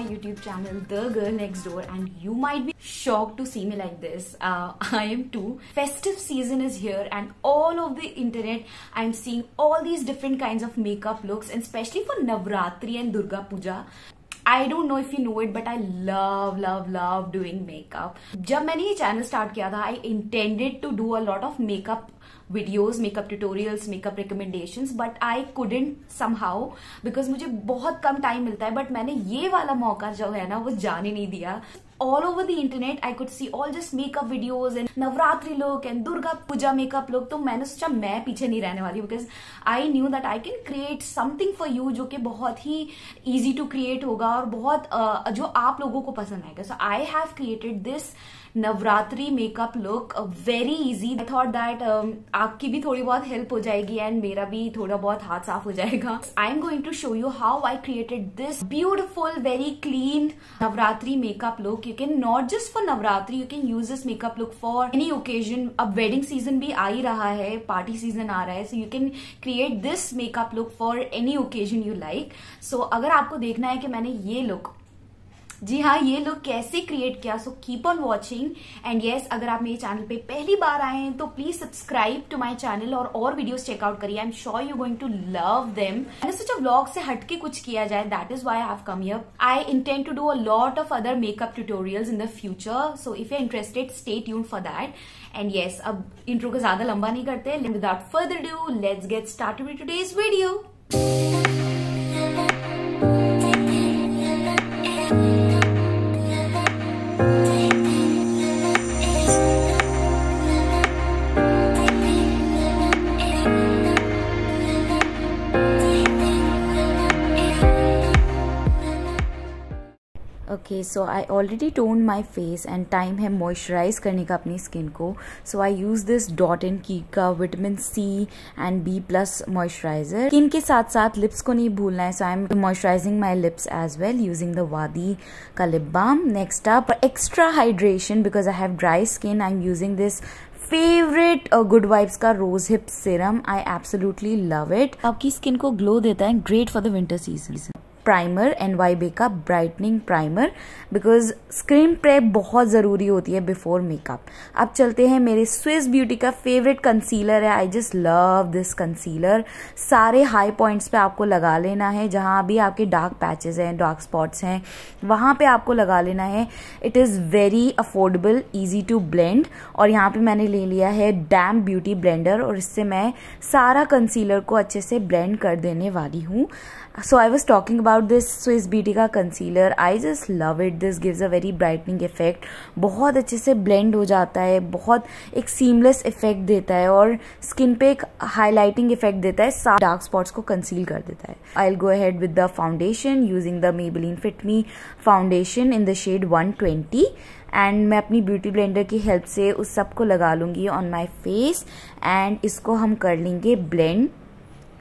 my YouTube channel, The Girl Next Door, and you might be shocked to see me like this. I am too. Festive season is here, and all of the internet, I'm seeing all these different kinds of makeup looks, and especially for Navratri and Durga Puja. I don't know if you know it, but I love doing makeup. जब मैंने ये channel start किया था, I intended to do a lot of makeup videos, makeup tutorials, makeup recommendations, but I couldn't somehow because मुझे बहुत कम time मिलता है. But मैंने ये वाला मौका जो है ना वो जाने नहीं दिया. All over the internet, I could see all just makeup videos and Navratri look and Durga Puja makeup look. तो मैंने सोचा मैं पीछे नहीं रहने वाली because I knew that I can create something for you जो कि बहुत ही easy to create होगा और बहुत जो आप लोगों को पसंद आएगा. So I have created this Navratri makeup look very easy. I thought that आपकी भी थोड़ी बहुत help हो जाएगी and मेरा भी थोड़ा बहुत हाथ साफ हो जाएगा. I am going to show you how I created this beautiful, very clean Navratri makeup look. You can not just for Navratri, you can use this makeup look for any occasion. अब wedding season भी आ ही रहा है, party season आ रहा है, so you can create this makeup look for any occasion you like. So अगर आपको देखना है कि मैंने ये look, जी हाँ, ये लुक कैसे क्रिएट किया, so keep on watching. And yes, अगर आप मेरे चैनल पे पहली बार आए हैं तो please subscribe to my channel और वीडियोस चेकआउट करिए. I am sure you going to love them. मैंने सोचा व्लॉग से हटके कुछ किया जाए, that is why I have come here. I intend to do a lot of other makeup tutorials in the future, so if you are interested stay tuned for that. And yes, अब intro को ज्यादा लंबा नहीं करते. Without further do, let's get started with today's video. Okay, so I already toned my face and time है moisturise करने का अपनी स्किन को. So I use this Dot and Key का vitamin C and B plus moisturiser. Skin के साथ साथ lips को नहीं भूलना है, so I am moisturising my lips as well using the Vaadi का lip balm. Next up, extra hydration because I have dry skin, I am using this favourite Good Vibes का rose hip serum. I absolutely love it. आपकी skin को glow देता है, great for the winter season. Primer NYB का brightening primer because screen prep बहुत ज़रूरी होती है बिफोर मेकअप. अब चलते हैं, मेरे स्विस ब्यूटी का फेवरेट कंसीलर है. I just love this concealer. सारे हाई पॉइंट्स पे आपको लगा लेना है, जहाँ भी आपके डार्क पैचेस हैं, डार्क स्पॉट्स हैं, वहाँ पे आपको लगा लेना है. It is very affordable, easy to blend. और यहाँ पे मैंने ले लिया है डैम ब्यूटी ब्लेंडर और इससे मैं सारा कंसीलर को अच्छे से ब्लेंड कर देने वाली हूँ. So I was talking about this Swiss Beauty का concealer. I just love it. This gives a very brightening effect. बहुत अच्छे से blend हो जाता है, बहुत एक seamless effect देता है और skin पे एक highlighting effect देता है, सारे dark spots को conceal कर देता है. I'll go ahead with the foundation using the Maybelline Fit Me foundation in the shade 120. And मैं अपनी ब्यूटी ब्लेंडर की हेल्प से उस सब को लगा लूँगी ऑन माई फेस एंड इसको हम कर लेंगे ब्लेंड.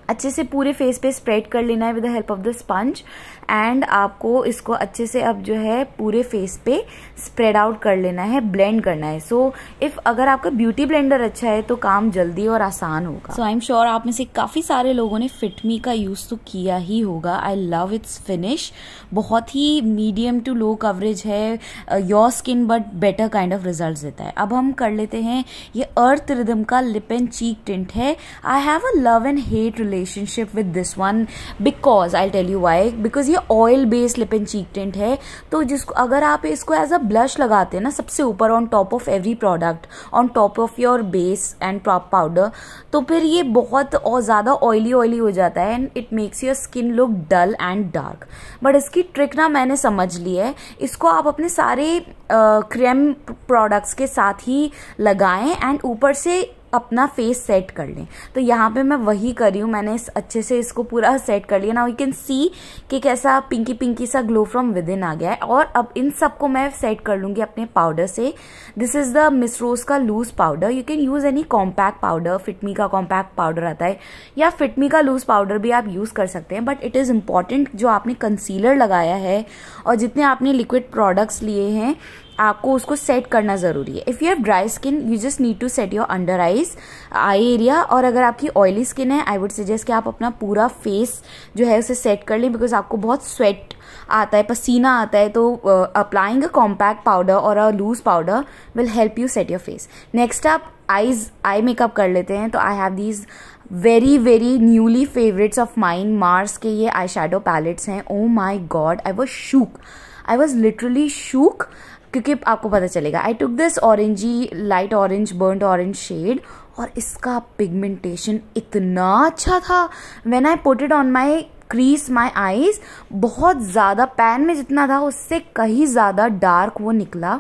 अच्छे से पूरे फेस पे स्प्रेड कर लेना है with the help of the sponge. And आपको इसको अच्छे से अब जो है पूरे फेस पे स्प्रेड आउट कर लेना है, ब्लेंड करना है. सो इफ अगर आपका ब्यूटी ब्लेंडर अच्छा है तो काम जल्दी और आसान होगा. सो आई एम श्योर आप में से काफी सारे लोगों ने फिटमी का यूज तो किया ही होगा. I love its finish. बहुत ही मीडियम टू लो कवरेज है, your skin but better kind of result देता है. अब हम कर लेते हैं, ये अर्थ रिदम का लिप एंड चीक टिंट है. I have a love and hate relationship with this one because I tell you why. Because ये oil based lip and cheek tint है, तो जिसको अगर आप इसको एज अ ब्लश लगाते हैं ना सबसे ऊपर on top of every product, on top of your base and top powder, तो फिर ये बहुत और ज्यादा ऑयली हो जाता है and it makes your skin look dull and dark. But इसकी ट्रिक ना मैंने समझ ली है. इसको आप अपने सारे क्रीम प्रोडक्ट्स के साथ ही लगाएं एंड ऊपर से अपना फेस सेट कर लें. तो यहाँ पे मैं वही कर रही हूँ, मैंने अच्छे से इसको पूरा सेट कर लिया. नाउ यू कैन सी कि कैसा पिंकी सा ग्लो फ्रॉम विद इन आ गया है. और अब इन सबको मैं सेट कर लूंगी अपने पाउडर से. This is the Miss Rose का loose powder. You can use any compact powder. Fit Me का कॉम्पैक्ट पाउडर आता है या फिटमी का लूज पाउडर भी आप यूज कर सकते हैं. बट इट इज इम्पॉर्टेंट जो आपने कंसीलर लगाया है और जितने आपने लिक्विड प्रोडक्ट्स लिए हैं आपको उसको सेट करना ज़रूरी है. If you have dry skin you just need to set your under eyes, eye area. और अगर आपकी ऑयली स्किन है आई वुड सजेस्ट कि आप अपना पूरा फेस जो है उसे सेट कर लें, बिकॉज आपको बहुत स्वेट आता है, पसीना आता है. तो अप्लाइंग अ कॉम्पैक्ट पाउडर और a loose powder will help you set your face. Next आप आई मेकअप कर लेते हैं. तो I have these very very newly favourites of mine, Mars के ये आई शेडो पैलेट्स हैं. Oh my god, I was literally shook, क्योंकि आपको पता चलेगा. I took this orangey, light orange, burnt orange shade, और इसका पिगमेंटेशन इतना अच्छा था. When I put it on my crease, my eyes, बहुत ज़्यादा पैन में जितना था उससे कहीं ज़्यादा डार्क वो निकला.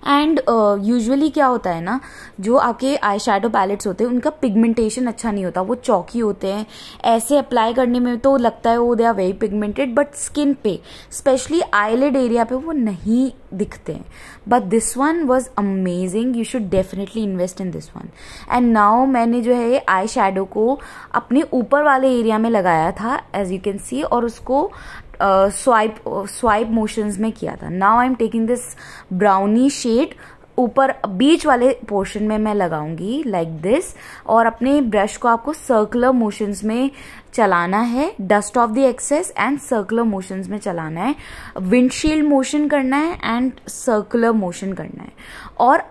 एंड यूजुअली क्या होता है ना, जो आपके आई शेडो पैलेट्स होते हैं उनका पिगमेंटेशन अच्छा नहीं होता, वो चौकी होते हैं. ऐसे अप्लाई करने में तो लगता है वो they are very pigmented, but skin पे स्पेशली आईलिड एरिया पे वो नहीं दिखते हैं. But this one was amazing, you should definitely invest in this one. And now मैंने जो है आई शेडो को अपने ऊपर वाले एरिया में लगाया था एज यू कैन सी, और उसको स्वाइप मोशंस में किया था. Now I am taking this brownie shade, ऊपर बीच वाले पोर्शन में मैं लगाऊंगी लाइक दिस, और अपने ब्रश को आपको सर्कुलर मोशंस में चलाना है. Dust off the excess and circular motions में चलाना है. विंडशील्ड मोशन करना है एंड सर्कुलर मोशन करना है. और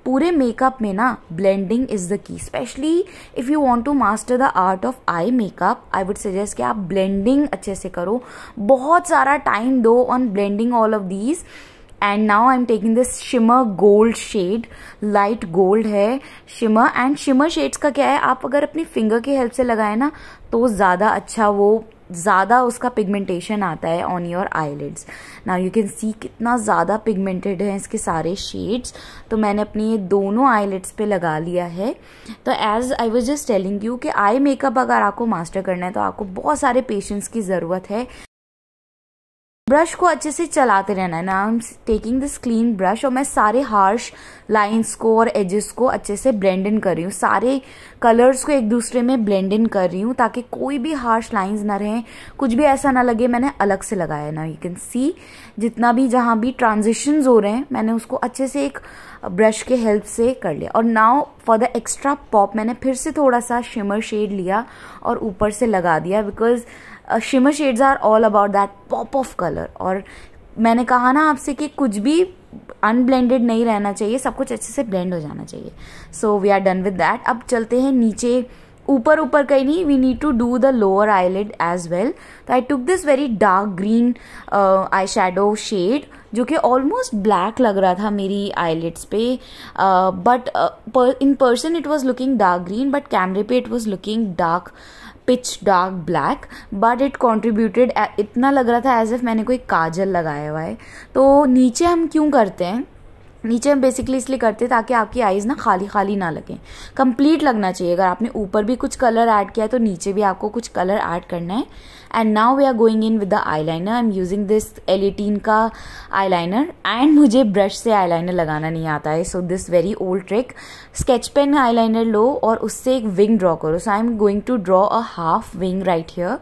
पूरे मेकअप में ना blending is the key. Specially if you want to master the art of eye makeup, I would suggest कि आप ब्लेंडिंग अच्छे से करो, बहुत सारा टाइम दो on blending all of these. And now I am taking this shimmer gold shade, light gold है shimmer. And shimmer shades का क्या है, आप अगर अपनी फिंगर की हेल्प से लगाए ना तो ज़्यादा अच्छा, वो ज़्यादा उसका पिगमेंटेशन आता है on your eyelids. Now you can see कितना ज़्यादा पिगमेंटेड है इसके सारे शेड्स. तो मैंने अपनी ये दोनों आईलिड्स पे लगा लिया है. तो as I was just telling you कि आई मेकअप अगर आपको मास्टर करना है तो आपको बहुत सारे पेशेंस की ज़रूरत है. ब्रश को अच्छे से चलाते रहना है. ना आई am taking this clean brush, और मैं सारे हार्श लाइंस को और एजेस को अच्छे से ब्लेंड इन कर रही हूँ. सारे कलर्स को एक दूसरे में ब्लेंड इन कर रही हूँ ताकि कोई भी हार्श लाइंस ना रहें, कुछ भी ऐसा ना लगे मैंने अलग से लगाया. ना यू कैन सी जितना भी जहाँ भी ट्रांजिशंस हो रहे हैं मैंने उसको अच्छे से एक ब्रश के हेल्प से कर लिया. और now for the extra pop मैंने फिर से थोड़ा सा शिमर शेड लिया और ऊपर से लगा दिया, because shimmer shades are all about that pop of colour. और मैंने कहा ना आपसे कि कुछ भी अनब्लेंडेड नहीं रहना चाहिए, सब कुछ अच्छे से ब्लेंड हो जाना चाहिए. So we are done with that. अब चलते हैं नीचे. ऊपर कहीं नहीं, we need to do the lower eyelid as well. तो I took this very dark green eye shadow shade, जो कि ऑलमोस्ट ब्लैक लग रहा था मेरी आईलिड्स पे, but in person it was looking dark green, but कैमरे पे it was looking dark pitch dark black. But it contributed, इतना लग रहा था एज इफ मैंने कोई काजल लगाया हुआ है. तो नीचे हम क्यों करते हैं, नीचे हम बेसिकली इसलिए करते हैं ताकि आपकी आईज ना खाली खाली ना लगें, कंप्लीट लगना चाहिए. अगर आपने ऊपर भी कुछ कलर ऐड किया है तो नीचे भी आपको कुछ कलर ऐड करना है. And now we are going in with the eyeliner. I am using this L18 का आईलाइनर, एंड मुझे ब्रश से आईलाइनर लगाना नहीं आता है. So this very old trick, sketch pen eyeliner लो और उससे एक विंग ड्रॉ करो. So I am going to draw a half wing right here.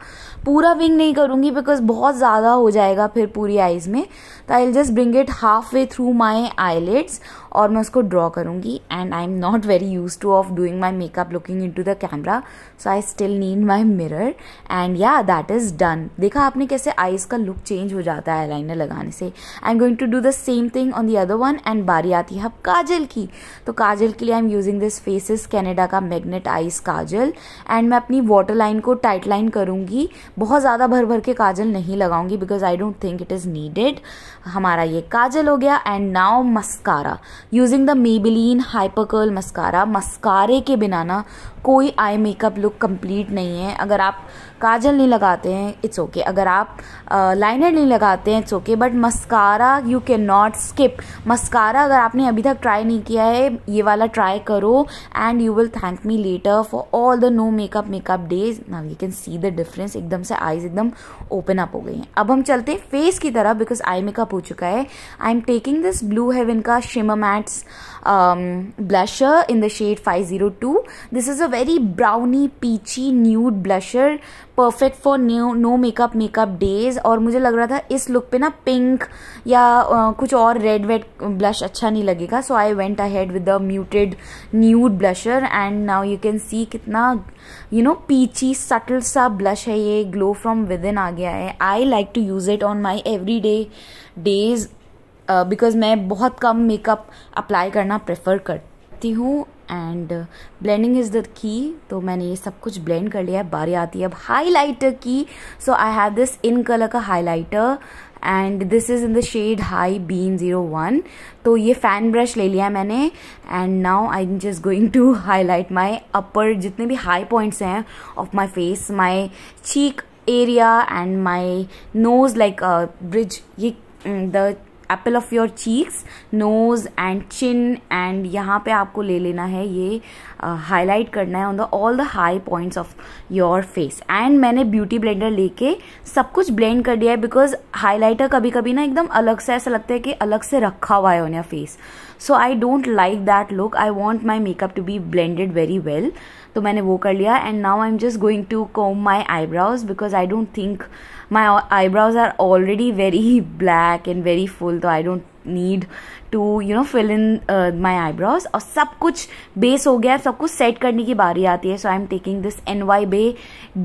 पूरा विंग नहीं करूंगी बिकॉज बहुत ज़्यादा हो जाएगा फिर पूरी आईज में. तो I will just bring it half way through my eyelids और मैं उसको ड्रॉ करूंगी. And I am not very use to of doing my makeup looking in to the camera, so I still need my mirror. And yeah that is done. देखा आपने कैसे eyes का look change हो जाता है eyeliner लगाने से. I am going to do the same thing on the other one. And बारी आती है अब काजल की. तो काजल के लिए I am using this Faces Canada का मैग्नेट आईज काजल. एंड मैं अपनी वाटर लाइन को टाइट लाइन करूंगी, बहुत ज़्यादा भर भर के काजल नहीं लगाऊंगी because I don't think it is needed. हमारा ये काजल हो गया. And now mascara, using the Maybelline hyper curl mascara. मस्कारे के बिना ना कोई आई मेकअप लुक कंप्लीट नहीं है. अगर आप काजल नहीं लगाते हैं इट्स ओके, अगर आप लाइनर नहीं लगाते हैं it's okay, but mascara you can not skip. Mascara अगर आपने अभी तक ट्राई नहीं किया है, ये वाला ट्राई करो and you will thank me later for all the no makeup days. Now you can see the difference, एकदम से आईज एकदम ओपन अप हो गई हैं. अब हम चलते हैं फेस की तरफ बिकॉज आई मेकअप हो चुका है. I am taking this Blue Heaven का shimmer mattes blusher in the shade 502. This is a very browny peachy nude blusher, perfect for no makeup days. और मुझे लग रहा था इस लुक पे ना पिंक या कुछ और रेड वेड ब्लश अच्छा नहीं लगेगा, so I went ahead with the muted nude blusher and now you can see कितना पीची सटल सा ब्लश है ये, ग्लो फ्रॉम विद इन आ गया है। I like to use it on my every days because मैं बहुत कम मेकअप अप्लाई करना प्रेफर करती हूँ। एंड ब्लेंडिंग इज द की, तो मैंने ये सब कुछ ब्लेंड कर लिया है। बारी आती है अब हाईलाइटर की। So I have this in colour का highlighter and this is in the shade high bean 01। तो ये फैन ब्रश ले लिया है मैंने and now I am just going to highlight my upper जितने भी हाई पॉइंट्स हैं of my face, my cheek area and my nose like bridge, ये the apple of your cheeks, nose and chin and यहाँ पे आपको ले लेना है ये हाईलाइट करना है on the all the high points of your face. And मैंने ब्यूटी ब्लेंडर लेके सब कुछ ब्लेंड कर दिया है बिकॉज हाईलाइटर कभी कभी ना एकदम अलग से ऐसा लगता है कि अलग से रखा हुआ है on your face, so I don't like that look. I want my makeup to be blended very well, तो मैंने वो कर लिया। And now I am just going to comb my eyebrows because I don't think my eyebrows are already very black and very full, so I don't need to fill in my eyebrows। और सब कुछ base हो गया, सब कुछ set करने की बारी आती है। So I am taking this NY Bay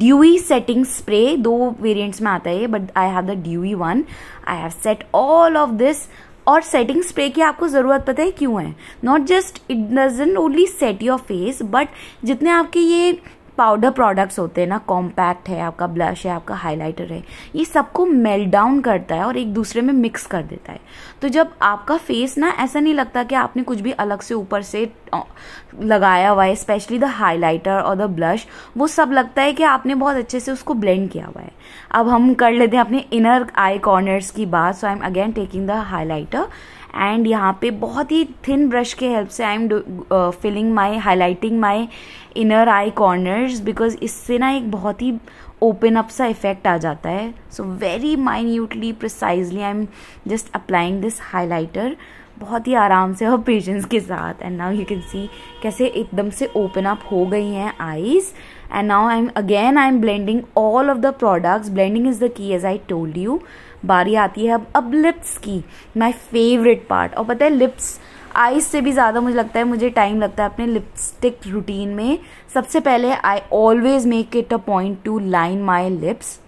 Dewy setting spray, 2 variants में आता है but I have the Dewy one. I have set all of this. और सेटिंग स्प्रे की आपको जरूरत पता है क्यों है? Not just it doesn't only set your face, but जितने आपके ये पाउडर प्रोडक्ट्स होते हैं ना, कॉम्पैक्ट है आपका, ब्लश है आपका, हाइलाइटर है, ये सबको मेल्ट डाउन करता है और एक दूसरे में मिक्स कर देता है। तो जब आपका फेस ना ऐसा नहीं लगता कि आपने कुछ भी अलग से ऊपर से लगाया हुआ है, स्पेशली द हाइलाइटर और द ब्लश, वो सब लगता है कि आपने बहुत अच्छे से उसको ब्लेंड किया हुआ है। अब हम कर लेते हैं अपने इनर आई कॉर्नर्स की बात। So I am again taking the highlighter and यहाँ पे बहुत ही थिन ब्रश के हेल्प से I am filling my highlighting my inner eye corners because इससे ना एक बहुत ही ओपन अप सा इफेक्ट आ जाता है। So very minutely precisely I am just applying this highlighter बहुत ही आराम से और पेशेंस के साथ। And now you can see कैसे एकदम से ओपन अप हो गई हैं eyes. And now I am blending all of the products. Blending is the key as I told you. बारी आती है अब लिप्स की, माई फेवरेट पार्ट। और पता है लिप्स आईज से भी ज़्यादा मुझे लगता है, मुझे टाइम लगता है अपने लिपस्टिक रूटीन में। सबसे पहले I always make it a point to line my lips.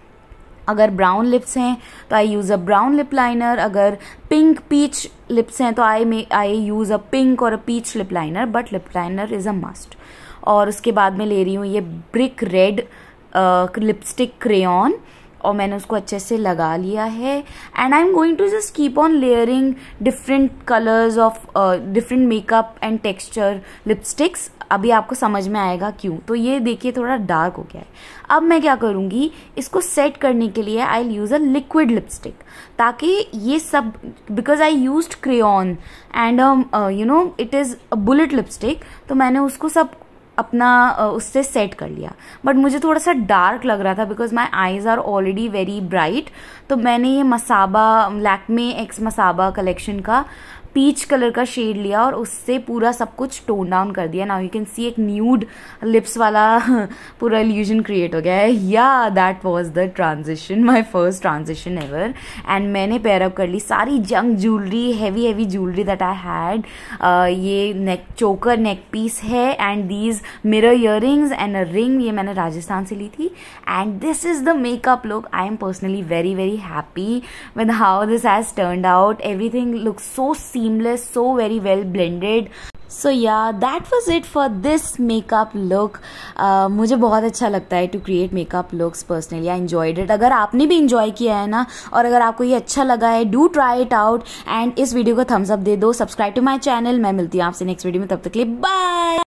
अगर ब्राउन लिप्स हैं तो I use a brown lip liner, अगर पिंक पीच लिप्स हैं तो आई यूज़ अ पिंक और a peach lip liner, but lip liner is a must. और उसके बाद में ले रही हूँ ये ब्रिक रेड लिपस्टिक क्रेयॉन और मैंने उसको अच्छे से लगा लिया है। And I am going to just keep on layering different colours of different makeup and texture lipsticks. अभी आपको समझ में आएगा क्यों। तो ये देखिए थोड़ा डार्क हो गया है। अब मैं क्या करूँगी, इसको सेट करने के लिए आई यूज़ अ लिक्विड लिपस्टिक, ताकि ये सब because I used crayon and it is a bullet lipstick, तो मैंने उसको सब अपना उससे सेट कर लिया। बट मुझे थोड़ा सा डार्क लग रहा था because my eyes are already very bright, तो मैंने ये मसाबा लैक्मे एक्स मसाबा कलेक्शन का पीच कलर का शेड लिया और उससे पूरा सब कुछ टोन डाउन कर दिया। नाउ यू कैन सी एक न्यूड लिप्स वाला पूरा इल्यूजन क्रिएट हो गया है। या that was the transition, my first transition ever. And मैंने पेयर अप कर ली सारी junk jewellery, heavy jewellery that I had. ये नेक चोकर नेक पीस है and these mirror earrings and a ring, ये मैंने राजस्थान से ली थी। And this is the makeup look. I am personally very happy with how this has turned out. Everything looks so seamless, so very well blended. So yeah, that was it for this makeup look. मुझे बहुत अच्छा लगता है to create makeup looks personally. I enjoyed it. अगर आपने भी enjoy किया है ना और अगर आपको ये अच्छा लगा है, do try it out and इस वीडियो को thumbs up दे दो, subscribe to my channel। मैं मिलती हूँ आपसे next वीडियो में, तब तक के लिए bye।